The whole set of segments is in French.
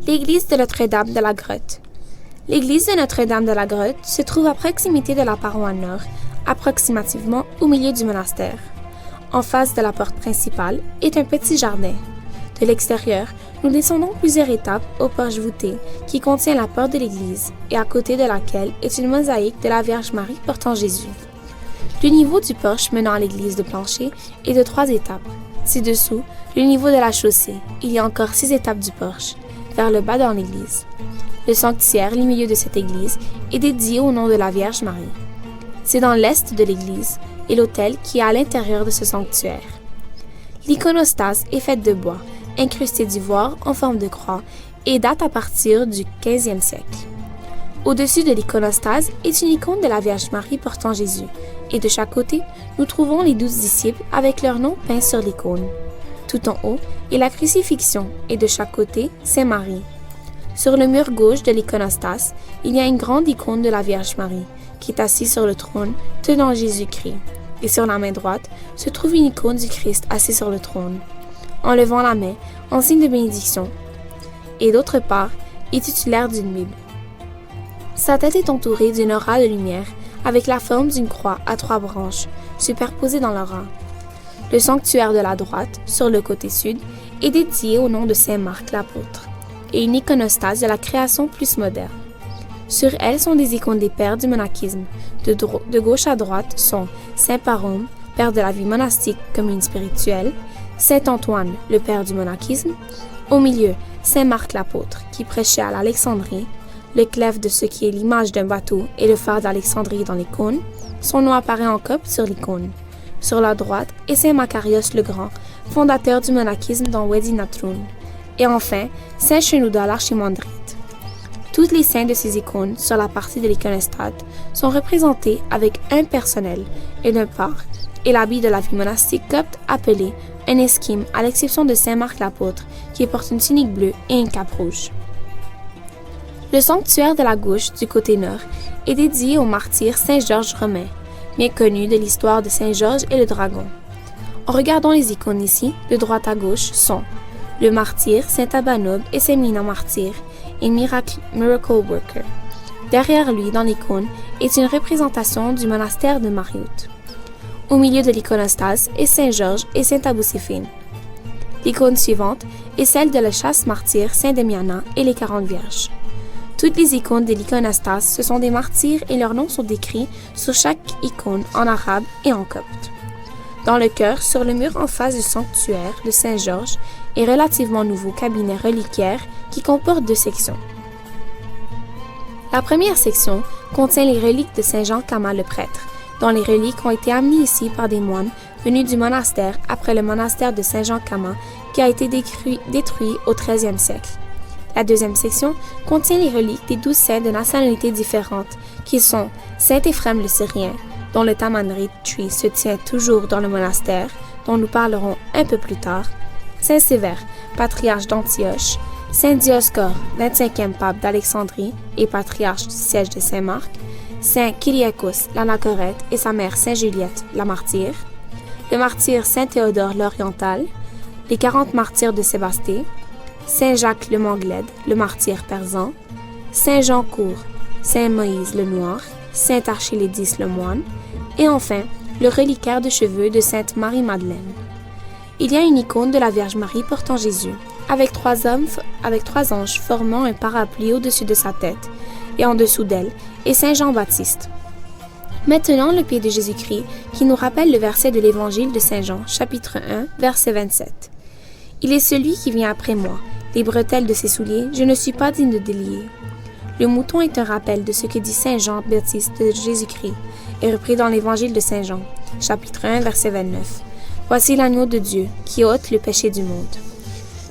L'église de Notre-Dame de la Grotte. L'église de Notre-Dame de la Grotte se trouve à proximité de la paroi nord, approximativement au milieu du monastère. En face de la porte principale est un petit jardin. De l'extérieur, nous descendons plusieurs étapes au porche voûté qui contient la porte de l'église et à côté de laquelle est une mosaïque de la Vierge Marie portant Jésus. Le niveau du porche menant à l'église de plancher est de 3 étapes. Ci-dessous, le niveau de la chaussée, il y a encore 6 étapes du porche, vers le bas dans l'église. Le sanctuaire, au milieu de cette église, est dédié au nom de la Vierge Marie. C'est dans l'est de l'église et l'autel qui est à l'intérieur de ce sanctuaire. L'iconostase est faite de bois, incrusté d'ivoire en forme de croix et date à partir du 15e siècle. Au-dessus de l'iconostase est une icône de la Vierge Marie portant Jésus, et de chaque côté, nous trouvons les 12 disciples avec leurs noms peints sur l'icône. Tout en haut est la crucifixion et de chaque côté, Saint Marie. Sur le mur gauche de l'iconostase, il y a une grande icône de la Vierge Marie, qui est assise sur le trône, tenant Jésus-Christ. Et sur la main droite se trouve une icône du Christ assis sur le trône, en levant la main en signe de bénédiction. Et d'autre part, est titulaire d'une Bible. Sa tête est entourée d'une aura de lumière, avec la forme d'une croix à 3 branches, superposées dans l'aura. Le sanctuaire de la droite, sur le côté sud, est dédié au nom de Saint Marc l'apôtre, et une iconostase de la création plus moderne. Sur elle sont des icônes des pères du monachisme. De gauche à droite sont Saint Parome, père de la vie monastique commune spirituelle, Saint Antoine, le père du monachisme, au milieu, Saint Marc l'apôtre, qui prêchait à l'Alexandrie, le clef de ce qui est l'image d'un bateau et le phare d'Alexandrie dans l'icône. Son nom apparaît en copte sur l'icône. Sur la droite est Saint Macarios le Grand, fondateur du monachisme dans Wadi Natrun. Et enfin, Saint Shenouda l'archimandrite. Toutes les saints de ces icônes sur la partie de l'iconostase sont représentés avec un personnel et d'un part, et l'habit de la vie monastique copte appelé un esquime à l'exception de Saint Marc l'apôtre qui porte une tunique bleue et une cape rouge. Le sanctuaire de la gauche, du côté nord, est dédié au martyr Saint Georges Romain, bien connu de l'histoire de Saint Georges et le dragon. En regardant les icônes ici, de droite à gauche, sont le martyr Saint Abanoub et Saint Mina martyr et Miracle Worker. Derrière lui, dans l'icône, est une représentation du monastère de Mariout. Au milieu de l'iconostase est Saint Georges et Saint Abou-Sifine. L'icône suivante est celle de la chasse martyr Saint Demiana et les 40 Vierges. Toutes les icônes de l'iconostase, ce sont des martyrs et leurs noms sont décrits sur chaque icône en arabe et en copte. Dans le chœur, sur le mur en face du sanctuaire de Saint-Georges, est relativement nouveau cabinet reliquaire qui comporte 2 sections. La première section contient les reliques de Saint Jean-Cama le prêtre, dont les reliques ont été amenées ici par des moines venus du monastère après le monastère de Saint-Jean-Cama qui a été détruit au XIIIe siècle. La deuxième section contient les reliques des 12 saints de nationalités différentes, qui sont Saint Éphrem le Syrien, dont le Tamanrit Tree se tient toujours dans le monastère, dont nous parlerons un peu plus tard, Saint Sévère, patriarche d'Antioche, Saint Dioscore, 25e pape d'Alexandrie et patriarche du siège de Saint-Marc, Saint Kyriakos l'Anachorète et sa mère Saint Juliette la martyre, le martyr Saint Théodore l'Oriental, les 40 martyrs de Sébasté, Saint Jacques le Manglède, le martyr persan, Saint Jean Court, Saint Moïse le Noir, Saint Archilédis le moine, et enfin le reliquaire de cheveux de Sainte Marie-Madeleine. Il y a une icône de la Vierge Marie portant Jésus, avec 3 anges formant un parapluie au-dessus de sa tête, et en dessous d'elle est Saint Jean-Baptiste. Maintenant le pied de Jésus-Christ, qui nous rappelle le verset de l'Évangile de Saint Jean, chapitre 1, verset 27. « Il est celui qui vient après moi. Les bretelles de ses souliers, je ne suis pas digne de délier. » Le mouton est un rappel de ce que dit Saint Jean-Baptiste de Jésus-Christ, et repris dans l'Évangile de Saint Jean, chapitre 1, verset 29. « Voici l'agneau de Dieu, qui ôte le péché du monde. »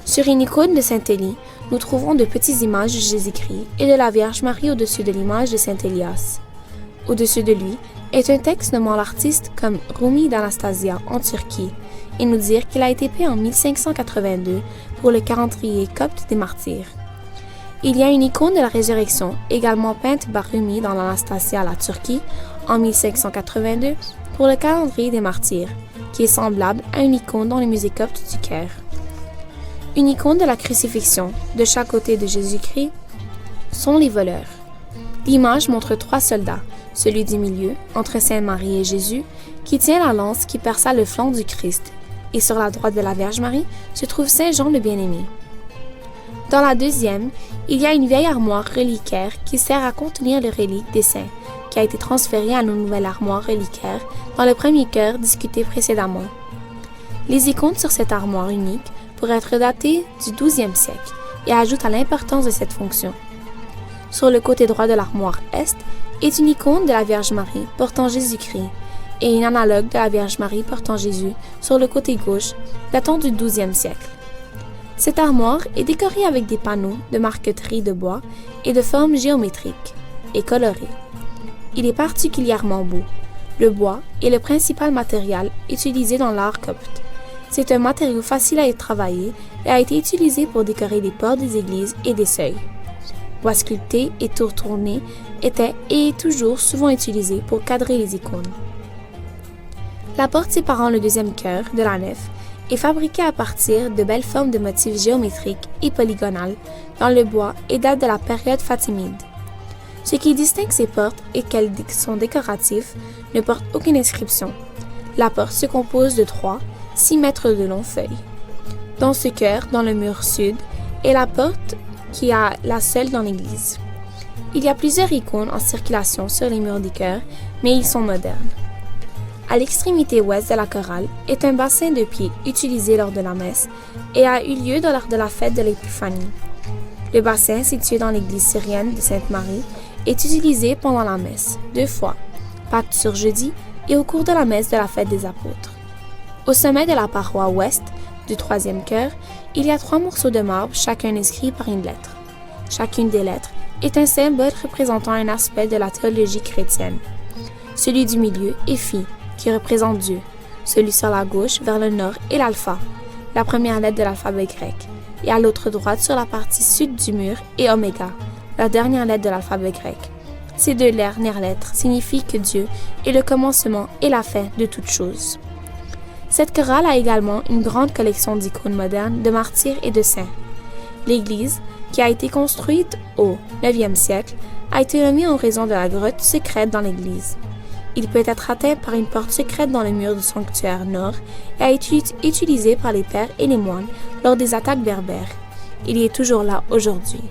Sur une icône de Saint-Élie, nous trouvons de petites images de Jésus-Christ et de la Vierge Marie au-dessus de l'image de Saint Élias. Au-dessus de lui est un texte nommant l'artiste comme Rumi d'Anastasia en Turquie, et nous dire qu'il a été peint en 1582 pour le calendrier copte des martyrs. Il y a une icône de la résurrection, également peinte par Rumi dans l'Anastasia à la Turquie en 1582 pour le calendrier des martyrs, qui est semblable à une icône dans le musée copte du Caire. Une icône de la crucifixion, de chaque côté de Jésus-Christ, sont les voleurs. L'image montre 3 soldats, celui du milieu, entre Sainte Marie et Jésus, qui tient la lance qui perça le flanc du Christ, et sur la droite de la Vierge Marie se trouve Saint Jean le Bien-Aimé. Dans la deuxième, il y a une vieille armoire reliquaire qui sert à contenir les reliques des saints, qui a été transférée à nos nouvelles armoires reliquaires dans le premier chœur discuté précédemment. Les icônes sur cette armoire unique pourraient être datées du XIIe siècle et ajoutent à l'importance de cette fonction. Sur le côté droit de l'armoire est une icône de la Vierge Marie portant Jésus-Christ et une analogue de la Vierge Marie portant Jésus sur le côté gauche datant du XIIe siècle. Cette armoire est décorée avec des panneaux de marqueterie de bois et de formes géométriques et colorées. Il est particulièrement beau. Le bois est le principal matériel utilisé dans l'art copte. C'est un matériau facile à être travaillé et a été utilisé pour décorer les portes des églises et des seuils. Bois sculpté et tours tournés étaient et est toujours souvent utilisé pour cadrer les icônes. La porte séparant le deuxième chœur de la nef est fabriquée à partir de belles formes de motifs géométriques et polygonales dans le bois et date de la période fatimide. Ce qui distingue ces portes est qu'elles sont décoratives, ne portent aucune inscription. La porte se compose de 6 mètres de longues feuilles. Dans ce chœur, dans le mur sud, est la porte qui est la seule dans l'église. Il y a plusieurs icônes en circulation sur les murs des chœurs, mais ils sont modernes. À l'extrémité ouest de la chorale est un bassin de pied utilisé lors de la messe et a eu lieu lors de la fête de l'Épiphanie. Le bassin, situé dans l'église syrienne de Sainte-Marie, est utilisé pendant la messe 2 fois, Pâques sur jeudi et au cours de la messe de la fête des apôtres. Au sommet de la paroi ouest du 3e chœur, il y a 3 morceaux de marbre, chacun inscrit par une lettre. Chacune des lettres est un symbole représentant un aspect de la théologie chrétienne. Celui du milieu est Phi, qui représente Dieu. Celui sur la gauche, vers le nord, est l'alpha, la première lettre de l'alphabet grec, et à l'autre droite, sur la partie sud du mur, est oméga, la dernière lettre de l'alphabet grec. Ces 2 dernières lettres signifient que Dieu est le commencement et la fin de toutes choses. Cette chorale a également une grande collection d'icônes modernes, de martyrs et de saints. L'église, qui a été construite au 9e siècle, a été nommée en raison de la grotte secrète dans l'église. Il peut être atteint par une porte secrète dans le mur du sanctuaire nord et a été utilisé par les pères et les moines lors des attaques berbères. Il y est toujours là aujourd'hui.